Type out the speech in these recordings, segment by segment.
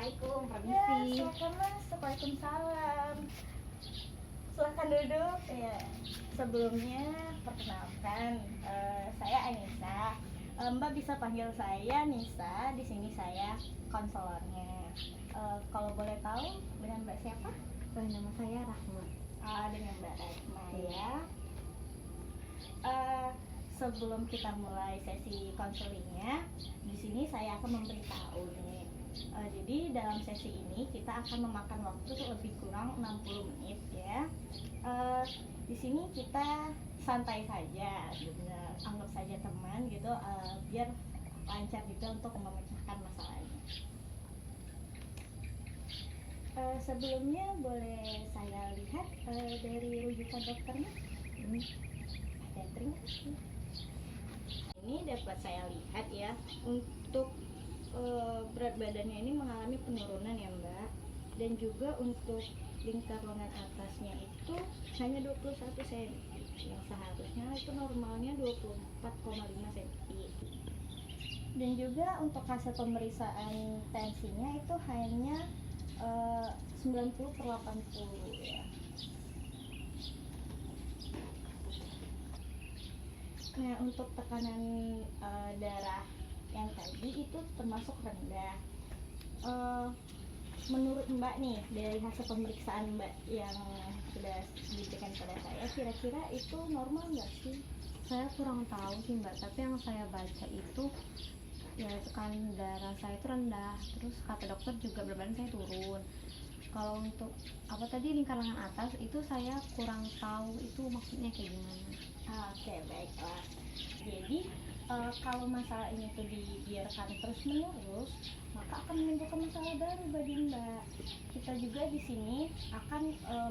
Assalamualaikum, Ya, permisi. silakan Mas. Waalaikumsalam. Silakan duduk. Ya, sebelumnya perkenalkan, saya Anissa. Mbak bisa panggil saya Nisa. Di sini saya konselornya. Kalau boleh tahu dengan Mbak siapa? Nama saya Rahma. Dengan Mbak Rahma ya. Sebelum kita mulai sesi konselingnya, di sini saya akan memberitahu nih. Jadi dalam sesi ini kita akan memakan waktu lebih kurang 60 menit ya. Di sini kita santai saja, gitu. Anggap saja teman gitu, biar lancar gitu untuk memecahkan masalahnya. Sebelumnya boleh saya lihat dari rujukan dokternya. Ya, terima kasih. Ini dapat saya lihat ya, untuk berat badannya ini mengalami penurunan ya Mbak, dan juga untuk lingkar lengan atasnya itu hanya 21 cm, yang seharusnya itu normalnya 24,5 cm. Dan juga untuk hasil pemeriksaan tensinya itu hanya 90/80 ya. Nah, untuk tekanan darah yang tadi itu termasuk rendah. Menurut Mbak nih, dari hasil pemeriksaan Mbak yang sudah diberikan pada saya, kira-kira itu normal nggak sih? Saya kurang tahu sih Mbak, tapi yang saya baca itu ya tekanan darah saya itu rendah. Terus kata dokter juga berat badan saya turun. Kalau untuk apa tadi lingkar lengan atas itu saya kurang tahu itu maksudnya kayak gimana. Oke, baiklah. Jadi kalau masalah ini tuh dibiarkan terus menerus, maka akan menimbulkan masalah baru bagi Mbak. Kita juga di sini akan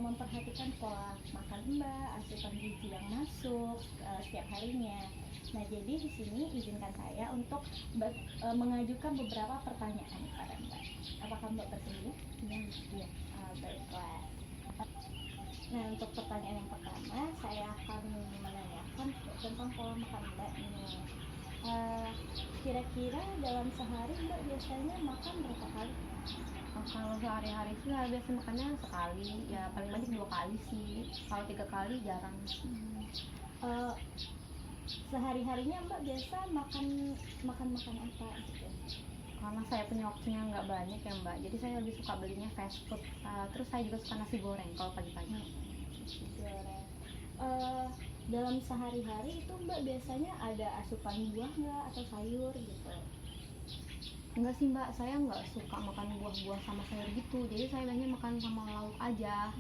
memperhatikan pola makan Mbak, asupan gizi yang masuk setiap harinya. Nah, jadi di sini izinkan saya untuk mengajukan beberapa pertanyaan kepada Mbak. Apakah Mbak bersedia? Iya. Baiklah. Nah, untuk pertanyaan yang pertama, saya akan menanyakan tentang pola makan Mbak ini. Kira-kira dalam sehari Mbak biasanya makan berapa kali? Kalau sehari-hari sih saya biasa makannya sekali, ya paling banyak 2 kali sih. Kalau 3 kali jarang. Sehari-harinya Mbak biasa makan apa gitu? Karena saya punya waktunya nggak banyak ya Mbak, jadi saya lebih suka belinya fast food. Terus saya juga suka nasi goreng kalau pagi-pagi. Nasi goreng. Dalam sehari-hari itu Mbak biasanya ada asupan buah nggak atau sayur gitu? Enggak sih Mbak, saya nggak suka makan buah-buah sama sayur gitu, jadi saya banyak makan sama lauk aja.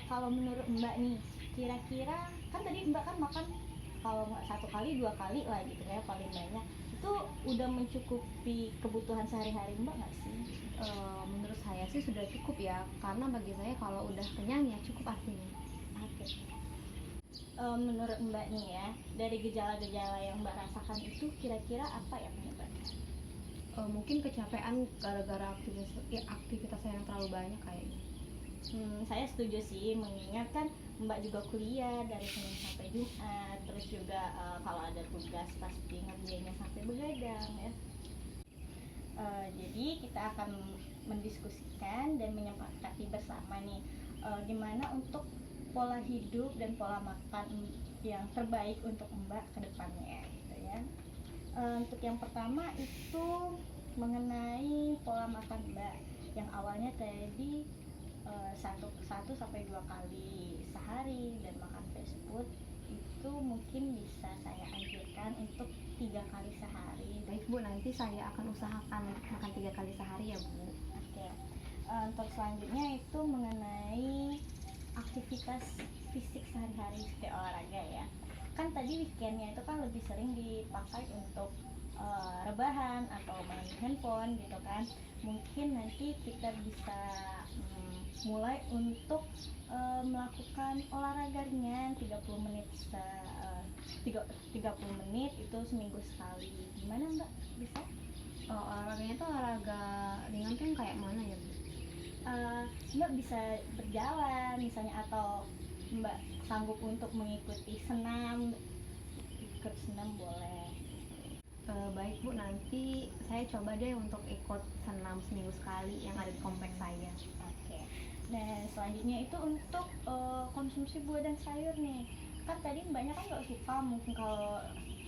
Kalau menurut Mbak nih, kira-kira kan tadi Mbak kan makan kalau nggak 1 kali 2 kali lah gitu ya paling banyak, itu udah mencukupi kebutuhan sehari-hari Mbak nggak sih? Menurut saya sih sudah cukup ya, karena bagi saya kalau udah kenyang ya cukup artinya. Oke. Menurut Mbak nih ya, dari gejala-gejala yang Mbak rasakan itu kira-kira apa ya penyebabnya? Mungkin kecapean gara-gara aktivitas saya yang terlalu banyak kayaknya. Saya setuju sih, mengingat kan Mbak juga kuliah dari Senin sampai Jumat, terus juga kalau ada tugas pasti ngerjainnya sampai begadang ya. Jadi kita akan mendiskusikan dan menyepakati bersama nih gimana untuk pola hidup dan pola makan yang terbaik untuk Mbak ke depannya gitu ya. Untuk yang pertama itu mengenai pola makan Mbak yang awalnya tadi 1 sampai 2 kali sehari dan makan fast food itu mungkin bisa saya anjurkan untuk 3 kali sehari. Baik Bu, nanti saya akan usahakan makan 3 kali sehari ya Bu. Oke. Untuk selanjutnya itu mengenai aktivitas fisik sehari-hari seperti olahraga ya. Kan tadi weekendnya itu kan lebih sering dipakai untuk rebahan atau main handphone gitu kan. Mungkin nanti kita bisa mulai untuk melakukan olahraga ringan 30 menit 30 menit itu seminggu sekali. Gimana Mbak? Bisa? Olahraganya itu olahraga ringan tuh yang kayak mana ya Bu? Mbak bisa berjalan misalnya, atau Mbak sanggup untuk mengikuti senam, ikut senam boleh. Baik Bu, nanti nanti saya coba deh untuk ikut senam seminggu sekali yang ada di kompleks saya. Oke. Nah, selanjutnya itu untuk konsumsi buah dan sayur nih. Kan tadi Mbaknya kan nggak suka mungkin kalau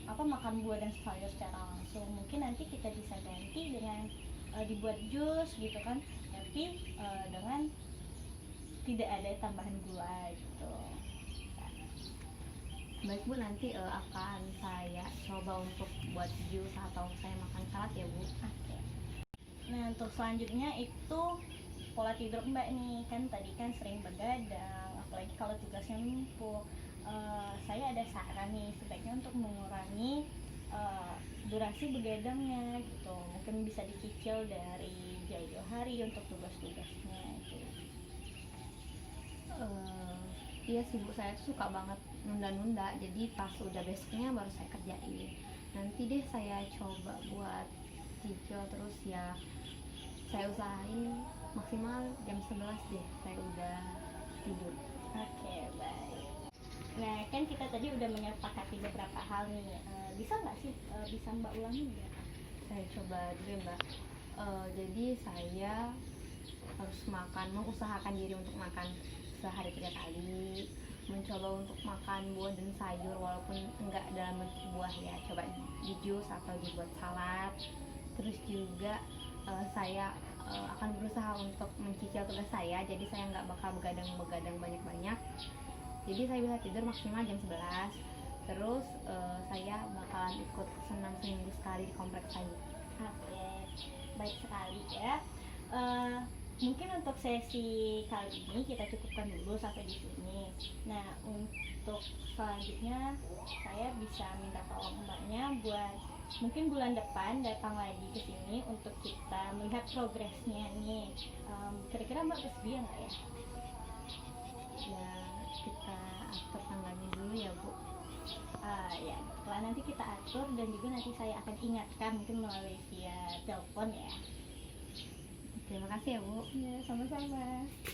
makan buah dan sayur secara langsung. Mungkin nanti kita bisa ganti dengan dibuat jus gitu kan. Tapi dengan tidak ada tambahan gula gitu. Baik Bu, nanti akan saya coba untuk buat jus atau saya makan salad ya Bu. Oke. Nah, untuk selanjutnya itu pola tidur Mbak nih. Kan tadi kan sering begadang, apalagi kalau tugasnya numpuk. Saya ada saran nih, sebaiknya untuk mengurangi durasi begadangnya gitu. Mungkin bisa dicicil dari jauh-jauh hari untuk tugas-tugasnya gitu. Iya sih Bu, saya tuh suka banget nunda-nunda, jadi pas udah besoknya baru saya kerjain. Nanti deh saya coba buat cicil, terus ya saya usahain maksimal jam 11 deh saya udah tidur. Oke, baik. Nah, kan kita tadi udah menyepakati beberapa hal nih. Bisa nggak sih, bisa Mbak ulangi nggak? Saya coba dulu ya Mbak. Jadi saya harus mengusahakan diri untuk makan sehari 3 kali, mencoba untuk makan buah dan sayur walaupun enggak dalam bentuk buah ya, coba di jus atau dibuat salad. Terus juga saya akan berusaha untuk mencicil tugas saya, jadi saya nggak bakal begadang banyak-banyak, jadi saya bisa tidur maksimal jam 11. Terus saya bakalan ikut senam seminggu sekali di kompleks saya. Oke, baik sekali ya. Mungkin untuk sesi kali ini kita cukupkan dulu sampai di sini. Nah, untuk selanjutnya saya bisa minta tolong Mbaknya buat mungkin bulan depan datang lagi ke sini untuk kita melihat progresnya nih. Kira-kira Mbak bersedia nggak ya? Ya kita atur tanggalnya dulu ya Bu. Ya, setelah nanti kita atur dan juga nanti saya akan ingatkan mungkin melalui via telepon ya. Terima kasih ya Bu. Ya, sama-sama.